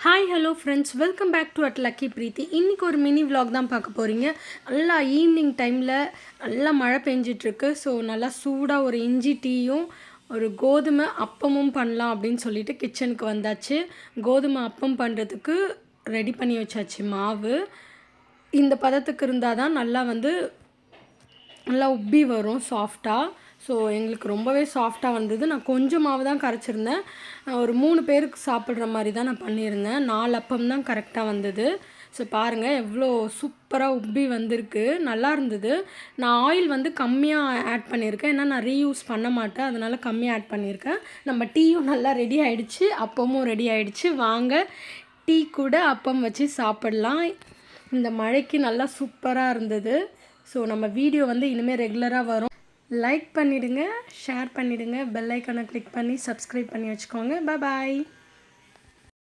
Hi hello friends, welcome back to at lucky Preethi. இன்றைக்கி ஒரு mini vlog தான் பார்க்க போகிறீங்க. நல்லா ஈவினிங் டைமில் நல்லா மழை பெஞ்சிட்ருக்கு. ஸோ நல்லா சூடாக ஒரு இஞ்சி டீயும் ஒரு கோதுமை அப்பமும் பண்ணலாம் அப்படின்னு சொல்லிட்டு கிச்சனுக்கு வந்தாச்சு. கோதுமை அப்பம் பண்ணுறதுக்கு ரெடி பண்ணி வச்சாச்சு மாவு. இந்த பதத்துக்கு இருந்தால் தான் நல்லா உப்பி வரும் சாஃப்டாக. ஸோ எங்களுக்கு ரொம்பவே சாஃப்டாக வந்தது. நான் கொஞ்சம் மாவு தான் கரைச்சிருந்தேன். ஒரு 3 பேருக்கு சாப்பிட்ற மாதிரி தான் நான் பண்ணியிருந்தேன். 4 அப்பம் தான் கரெக்டாக வந்தது. ஸோ பாருங்கள் எவ்வளோ சூப்பராக உப்பி வந்திருக்கு, நல்லா இருந்தது. நான் ஆயில் கம்மியாக ஆட் பண்ணியிருக்கேன், ஏன்னா நான் ரீயூஸ் பண்ண மாட்டேன், அதனால் கம்மியாக ஆட் பண்ணியிருக்கேன். நம்ம டீயும் நல்லா ரெடி ஆகிடுச்சு, அப்பமும் ரெடி ஆகிடுச்சு. வாங்க டீ கூட அப்பம் வச்சு சாப்பிட்லாம். இந்த மழைக்கு நல்லா சூப்பராக இருந்தது. ஸோ நம்ம வீடியோ இனிமேல் ரெகுலராக வரும். லைக் பண்ணிவிடுங்க, ஷேர் பண்ணிவிடுங்க, பெல் ஐக்கானை கிளிக் பண்ணி சப்ஸ்கிரைப் பண்ணி வச்சுக்கோங்க. பாய்.